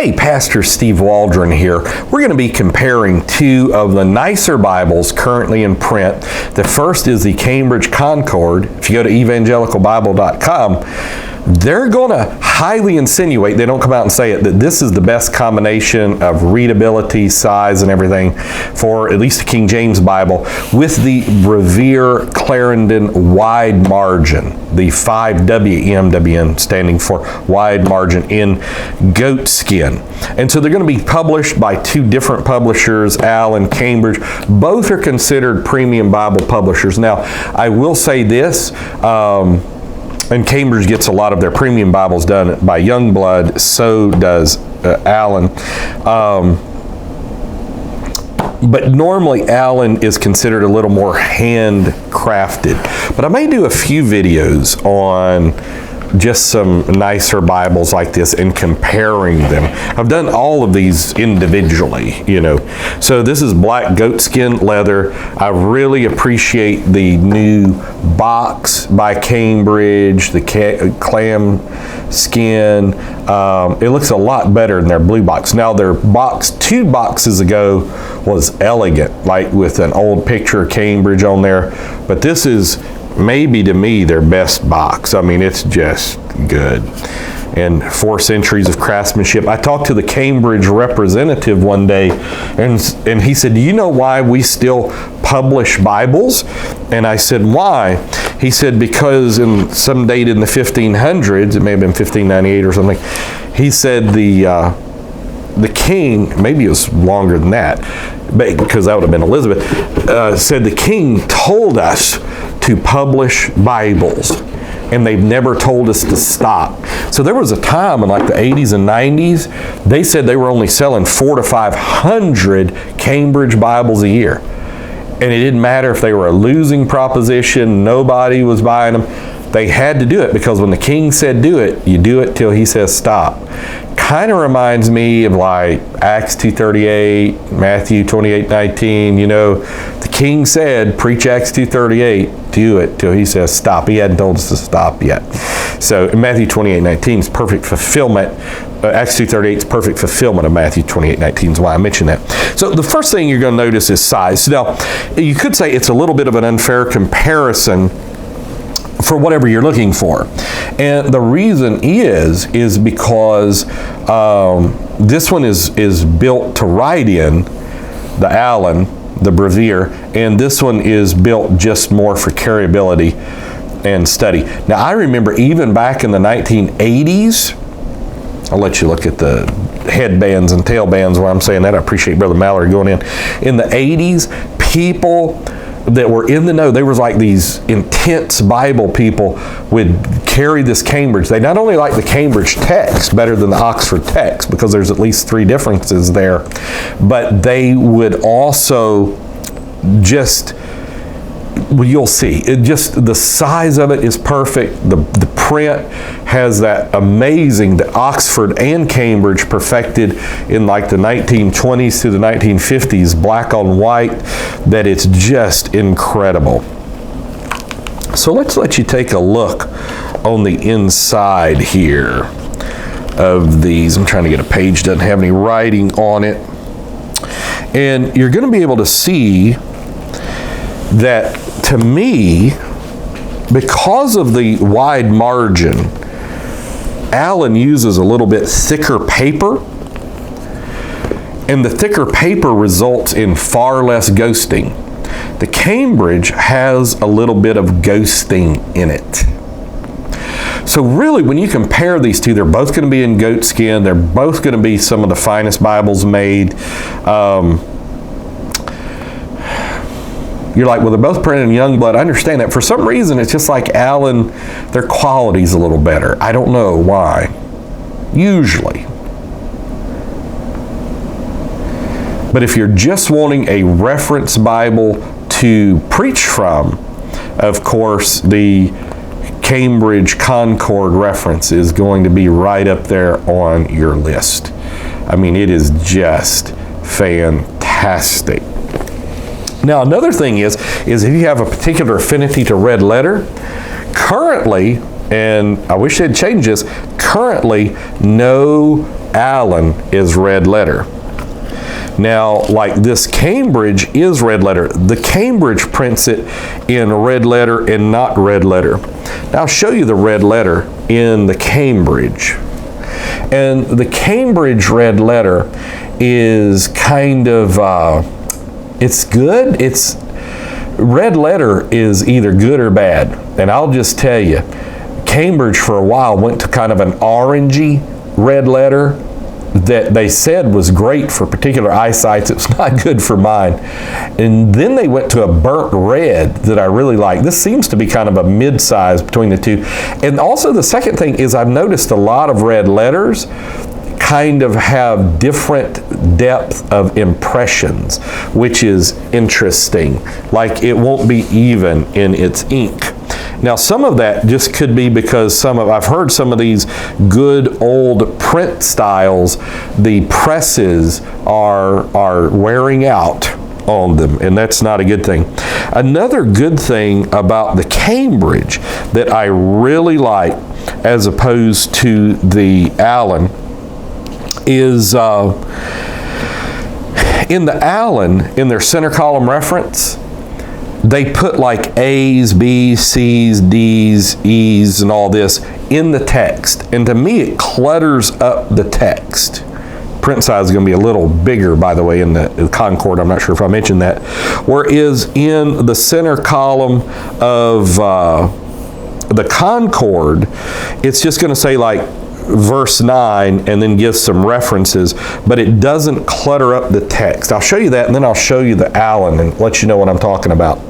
Hey, Pastor Steve Waldron here. We're going to be comparing two of the nicer Bibles currently in print. The first is the Cambridge Concord. If you go to evangelicalbible.com, they're going to highly insinuate, they don't come out and say it, that this is the best combination of readability, size, and everything for at least the King James Bible with the Brevier Clarendon wide margin, the 5WMWN standing for wide margin in goat skin. And so they're going to be published by two different publishers, Allan, Cambridge. Both are considered premium Bible publishers. Now, I will say this, and Cambridge gets a lot of their premium Bibles done by Youngblood, so does Allan. But normally Allan is considered a little more handcrafted. But I may do a few videos on just some nicer Bibles like this and comparing them. I've done all of these individually, you know. So this is black goatskin leather. I really appreciate the new box by Cambridge, the clam skin. It looks a lot better than their blue box. Now their box 2 boxes ago was elegant, like with an old picture of Cambridge on there. But this is maybe to me their best box. I mean, it's just good. And 4 centuries of craftsmanship. I talked to the Cambridge representative one day, and he said, do you know why we still publish Bibles? And I said, why? He said, because in some date in the 1500s, it may have been 1598 or something, he said the king, maybe it was longer than that, because that would have been Elizabeth, said the king told us to publish Bibles, and they've never told us to stop. So there was a time in like the 80s and 90s, they said they were only selling 400 to 500 Cambridge Bibles a year. And it didn't matter if they were a losing proposition, nobody was buying them. They had to do it because when the king said do it, you do it till he says stop. Kind of reminds me of like Acts 2:38, Matthew 28:19, you know, the king said, preach Acts 2:38, do it till he says stop. He hadn't told us to stop yet. So Matthew 28:19 is perfect fulfillment. Acts 2:38 is perfect fulfillment of Matthew 28:19 is why I mentioned that. So the first thing you're going to notice is size. Now, you could say it's a little bit of an unfair comparison for whatever you're looking for. And the reason is because this one is built to write in, the Allan, the Brevier, and this one is built just more for carryability and study. Now I remember even back in the 1980s, I'll let you look at the headbands and tailbands where I'm saying that. I appreciate Brother Mallory going in. In the 80s, people that were in the know, they were like these intense Bible people, would carry this Cambridge. They not only like the Cambridge text better than the Oxford text, because there's at least 3 differences there, but they would also just, well, you'll see, it just, the size of it is perfect. The print has that amazing, the Oxford and Cambridge perfected in like the 1920s to the 1950s, black on white, that it's just incredible. So let's let you take a look on the inside here of these. I'm trying to get a page, doesn't have any writing on it. And you're going to be able to see that, to me, because of the wide margin, Allan uses a little bit thicker paper, and the thicker paper results in far less ghosting. The Cambridge has a little bit of ghosting in it. So really, when you compare these two, they're both going to be in goat skin. They're both going to be some of the finest Bibles made. You're like, well, they're both printed in Youngblood. I understand that. For some reason, it's just like Allan, their quality's a little better. I don't know why. Usually. But if you're just wanting a reference Bible to preach from, of course, the Cambridge Concord reference is going to be right up there on your list. I mean, it is just fantastic. Now, another thing is if you have a particular affinity to red letter, currently, and I wish they'd change this, currently no Allan is red letter. Now, like this Cambridge is red letter. The Cambridge prints it in red letter and not red letter. Now, I'll show you the red letter in the Cambridge. And the Cambridge red letter is kind of, it's good. Red letter is either good or bad. And I'll just tell you, Cambridge for a while went to kind of an orangey red letter that they said was great for particular eyesights. It was not good for mine. And then they went to a burnt red that I really like. This seems to be kind of a mid-size between the two. And also the second thing is I've noticed a lot of red letters kind of have different depth of impressions, which is interesting. Like it won't be even in its ink. Now, some of that just could be because I've heard some of these good old print styles, the presses are wearing out on them, and that's not a good thing. Another good thing about the Cambridge that I really like, as opposed to the Allan, is in the Allan, in their center column reference, they put like A's, B's, C's, D's, E's, and all this in the text. And to me, it clutters up the text. Print size is going to be a little bigger, by the way, in the Concord. I'm not sure if I mentioned that. Whereas in the center column of the Concord, it's just going to say like verse 9 and then give some references, but it doesn't clutter up the text. I'll show you that, and then I'll show you the Allan and let you know what I'm talking about.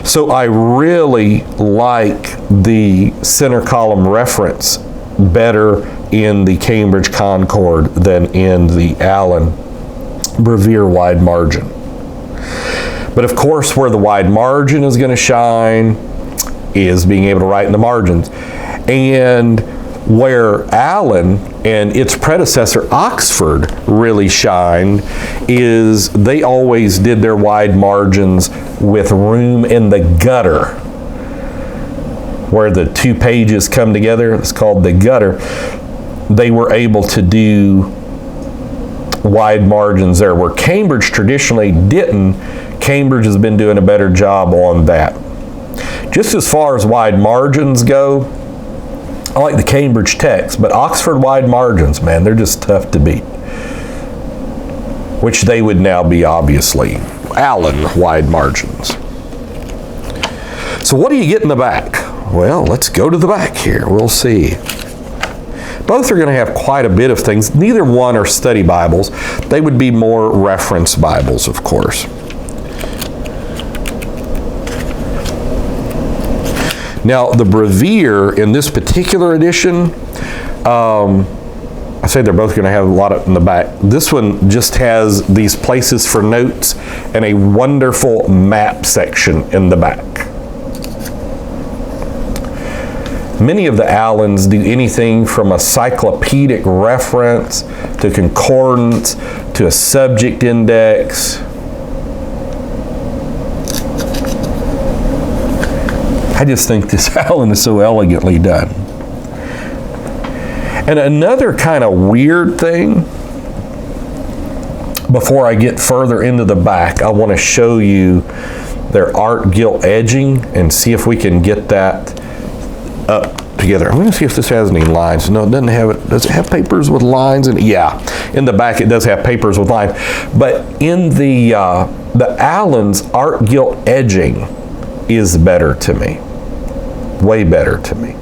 So I really like the center column reference better in the Cambridge Concord than in the Allan Brevier wide margin. But of course, where the wide margin is going to shine is being able to write in the margins. And where Allan and its predecessor Oxford really shined is they always did their wide margins with room in the gutter. Where the two pages come together, it's called the gutter. They were able to do wide margins there. Where Cambridge traditionally didn't, Cambridge has been doing a better job on that. Just as far as wide margins go, I like the Cambridge text, but Oxford wide margins, man, they're just tough to beat. Which they would now be, obviously, Allan wide margins. So what do you get in the back? Well, let's go to the back here. We'll see. Both are going to have quite a bit of things. Neither one are study Bibles. They would be more reference Bibles, of course. Now, the Brevier in this particular edition, I say they're both going to have a lot in the back. This one just has these places for notes and a wonderful map section in the back. Many of the Allans do anything from a cyclopedic reference to concordance to a subject index. I just think this Allan is so elegantly done. And another kind of weird thing, before I get further into the back, I want to show you their art gilt edging and see if we can get that up together. I'm going to see if this has any lines. No, it doesn't have it. Does it have papers with lines? And yeah, in the back it does have papers with lines. But in the Allan's art gilt edging is better to me. Way better to me.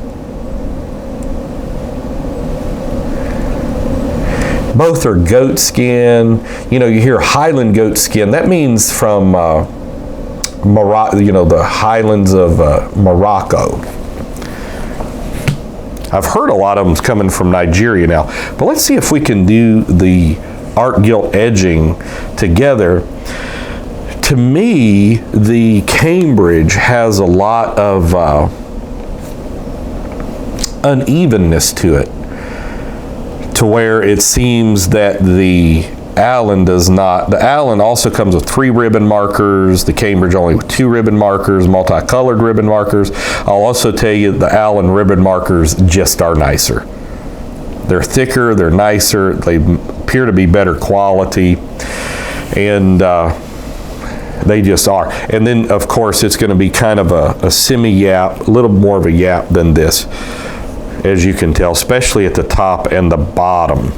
Both are goat skin. You know, you hear Highland goat skin. That means from Morocco, you know, the highlands of Morocco. I've heard a lot of them's coming from Nigeria now. But let's see if we can do the art gilt edging together. To me, the Cambridge has a lot of unevenness to it, to where it seems that the Allan does not. The Allan also comes with 3 ribbon markers, the Cambridge only with 2 ribbon markers, multicolored ribbon markers. I'll also tell you the Allan ribbon markers just are nicer. They're thicker, they're nicer, they appear to be better quality, and they just are. And then, of course, it's going to be kind of a semi-yap, a little more of a yap than this, as you can tell, especially at the top and the bottom.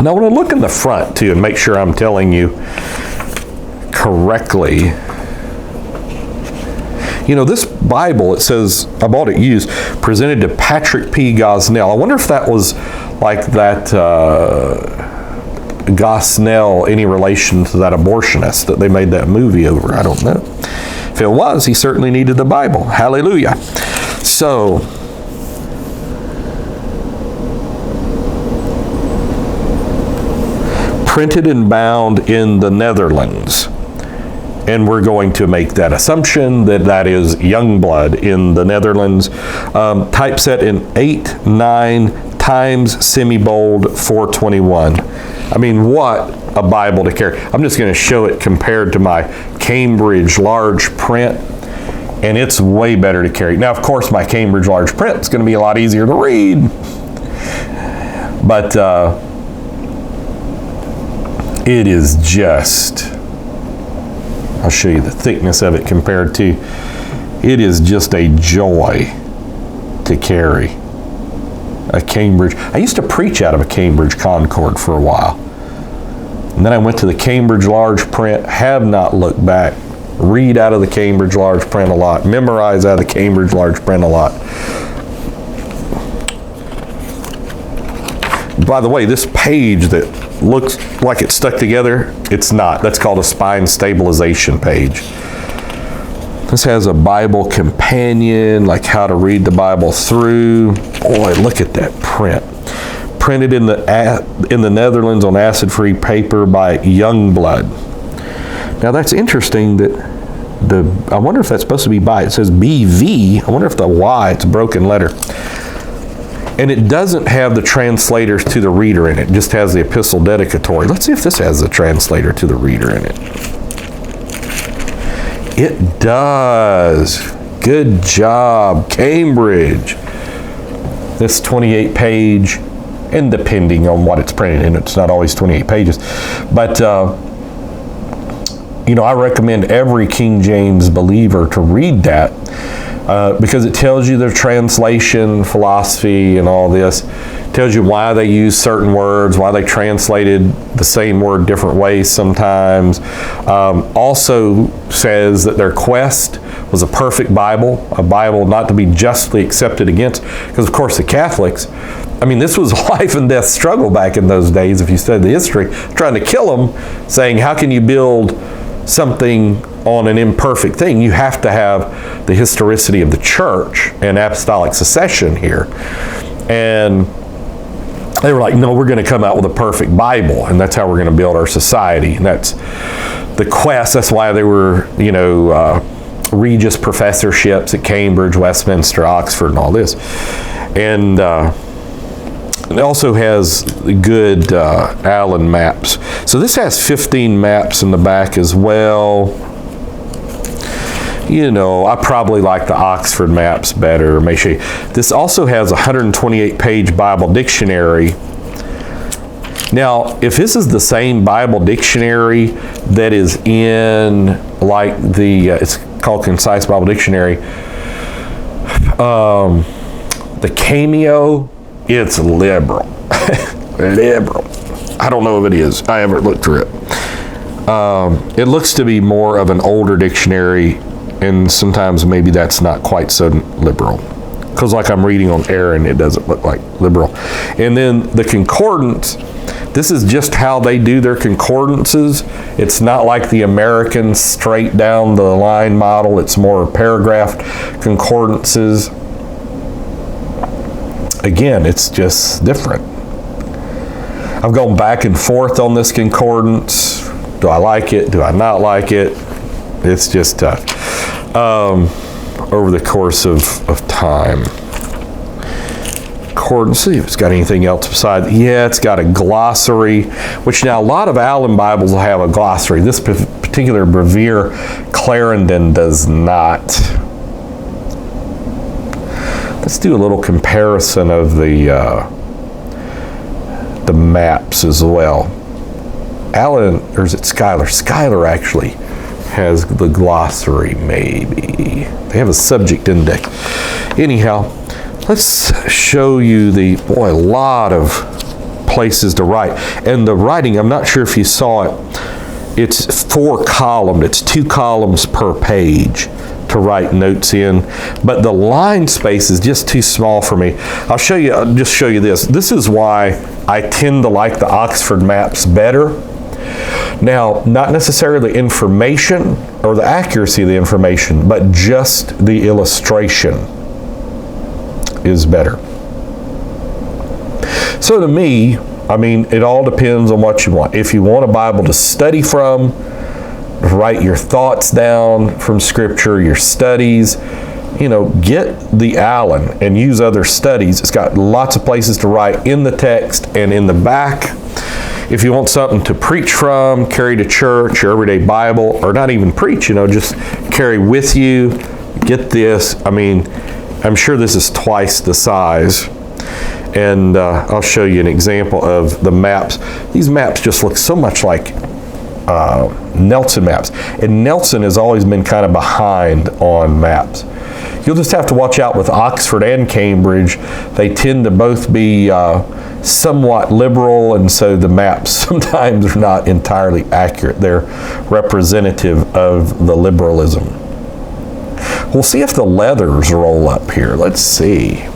Now, I want to look in the front, too, and make sure I'm telling you correctly. You know, this Bible, it says, I bought it used, presented to Patrick P. Gosnell. I wonder if that was like that Gosnell, any relation to that abortionist that they made that movie over. I don't know. If it was, he certainly needed the Bible. Hallelujah. So, printed and bound in the Netherlands. And we're going to make that assumption that that is Youngblood in the Netherlands. Typeset in 8-9 times semi-bold 421. I mean, what a Bible to carry. I'm just going to show it compared to my Cambridge large print, and it's way better to carry. Now, of course, my Cambridge large print is going to be a lot easier to read, but it is just, I'll show you the thickness of it compared to, it is just a joy to carry. A Cambridge. I used to preach out of a Cambridge Concord for a while. And then I went to the Cambridge large print, have not looked back, read out of the Cambridge large print a lot, memorize out of the Cambridge large print a lot. By the way, this page that looks like it's stuck together, it's not. That's called a spine stabilization page. This has a Bible companion, like how to read the Bible through. Boy, look at that print. Printed in the Netherlands on acid-free paper by Youngblood. Now that's interesting that I wonder if that's supposed to be by, it says BV. I wonder if the Y, it's a broken letter. And it doesn't have the translators to the reader in it. It just has the epistle dedicatory. Let's see if this has the translator to the reader in it. It does. Good job, Cambridge. This 28 page, and depending on what it's printed in, it's not always 28 pages. But, you know, I recommend every King James believer to read that because it tells you their translation, philosophy, and all this. It tells you why they use certain words, why they translated the same word different ways sometimes. Also says that their quest was a perfect Bible, a Bible not to be justly accepted against, because of course the Catholics, I mean, this was a life and death struggle back in those days, if you study the history, trying to kill them, saying, how can you build something on an imperfect thing? You have to have the historicity of the church and apostolic succession here. And they were like, no, we're going to come out with a perfect Bible, and that's how we're going to build our society. And that's the quest. That's why they were, you know, Regis professorships at Cambridge, Westminster, Oxford, and all this. And it also has good Allan maps. So this has 15 maps in the back as well. You know, I probably like the Oxford maps better. Make sure this also has a 128-page Bible dictionary. Now, if this is the same Bible dictionary that is in, like the, it's called Concise Bible Dictionary, the Cameo, it's liberal. Liberal. I don't know if it is. I haven't looked through it. It looks to be more of an older dictionary, and sometimes maybe that's not quite so liberal. Because like I'm reading on Aaron, it doesn't look like liberal. And then the concordance, this is just how they do their concordances. It's not like the American straight down the line model. It's more paragraphed concordances. Again, it's just different. I've gone back and forth on this concordance. Do I like it? Do I not like it? It's just tough. Over the course of time. Concordance, see if it's got anything else besides, yeah, it's got a glossary, which now a lot of Allan Bibles will have a glossary. This particular Brevier Clarendon does not. Let's do a little comparison of the the maps as well. Allan, or is it Schuyler? Schuyler actually has the glossary, maybe. They have a subject index. Anyhow, let's show you a lot of places to write. And the writing, I'm not sure if you saw it, it's 4 columned. It's 2 columns per page to write notes in, but the line space is just too small for me. I'll just show you this. This is why I tend to like the Oxford maps better. Now, not necessarily the information or the accuracy of the information, but just the illustration is better. So to me, I mean, it all depends on what you want. If you want a Bible to study from, write your thoughts down from Scripture, your studies, get the Allan and use other studies. It's got lots of places to write in the text and in the back. If you want something to preach from, carry to church, your everyday Bible, or not even preach, just carry with you, get this. I mean, I'm sure this is twice the size. And I'll show you an example of the maps. These maps just look so much like Nelson maps. And Nelson has always been kind of behind on maps. You'll just have to watch out with Oxford and Cambridge. They tend to both be somewhat liberal, and so the maps sometimes are not entirely accurate. They're representative of the liberalism. We'll see if the leathers roll up here. Let's see.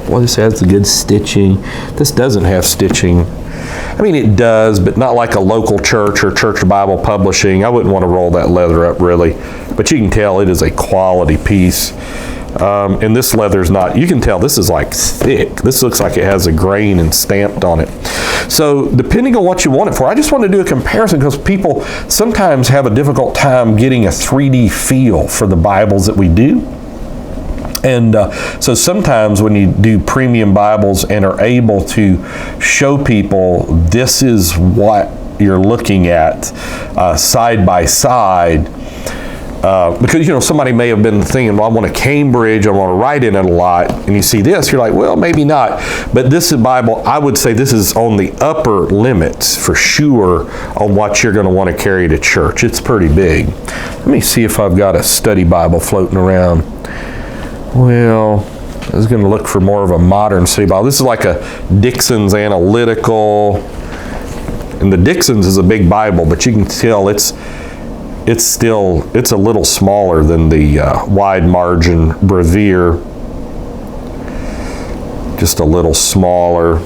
Well, this has the good stitching. This doesn't have stitching. I mean, it does, but not like a local church or Church Bible Publishing. I wouldn't want to roll that leather up, really. But you can tell it is a quality piece. And this leather's not, you can tell this is like thick. This looks like it has a grain and stamped on it. So depending on what you want it for, I just want to do a comparison because people sometimes have a difficult time getting a 3D feel for the Bibles that we do. And so sometimes when you do premium Bibles and are able to show people this is what you're looking at side by side, because somebody may have been thinking, well, I want a Cambridge, I want to write in it a lot, and you see this, you're like, well, maybe not. But this is Bible, I would say this is on the upper limits for sure on what you're going to want to carry to church. It's pretty big. Let me see if I've got a study Bible floating around. Well, I was going to look for more of a modern study Bible. This is like a Dixon's Analytical, and the Dixon's is a big Bible, but you can tell it's a little smaller than the wide margin Brevier, just a little smaller.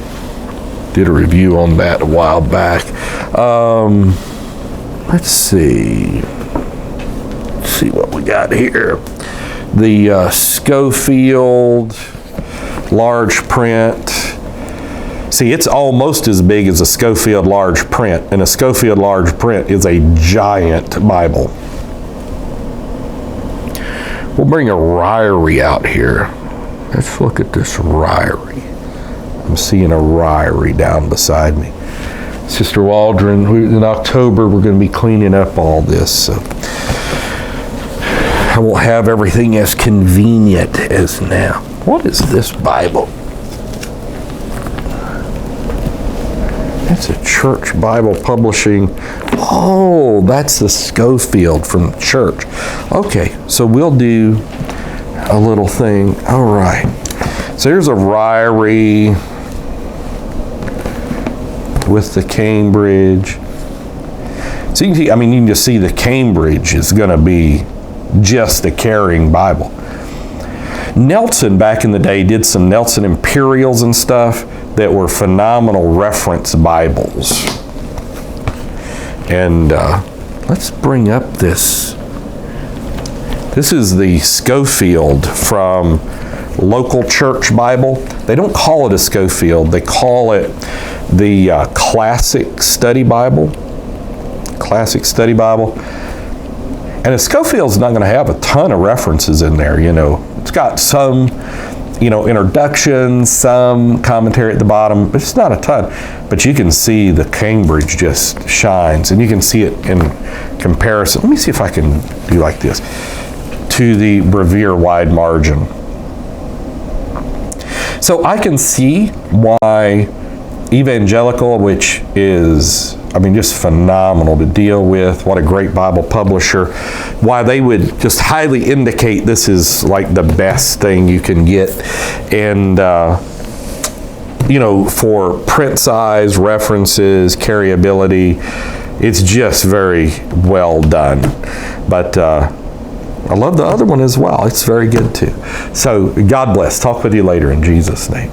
Did a review on that a while back. Let's see what we got here. The Schofield large print. See, it's almost as big as a Schofield large print, and a Schofield large print is a giant Bible. We'll bring a Ryrie out here. Let's look at this Ryrie. I'm seeing a Ryrie down beside me. Sister Waldron, in October, we're going to be cleaning up all this. So I won't have everything as convenient as now. What is this Bible? That's a Church Bible Publishing. Oh, that's the Schofield from the church. Okay, so we'll do a little thing. All right. So here's a Ryrie with the Cambridge. So you can see, you can just see the Cambridge is going to be just a carrying Bible. Nelson back in the day did some Nelson Imperials and stuff that were phenomenal reference Bibles. And let's bring up this. This is the Schofield from Local Church Bible. They don't call it a Schofield. They call it the Classic Study Bible. Classic Study Bible. And a Schofield's not going to have a ton of references in there, It's got some, introduction, some commentary at the bottom, but it's not a ton. But you can see the Cambridge just shines, and you can see it in comparison. Let me see if I can do like this to the Brevier wide margin. So I can see why Evangelical, which is, just phenomenal to deal with. What a great Bible publisher. Why they would just highly indicate this is like the best thing you can get. And, for print size, references, carryability, it's just very well done. But I love the other one as well. It's very good too. So God bless. Talk with you later in Jesus' name.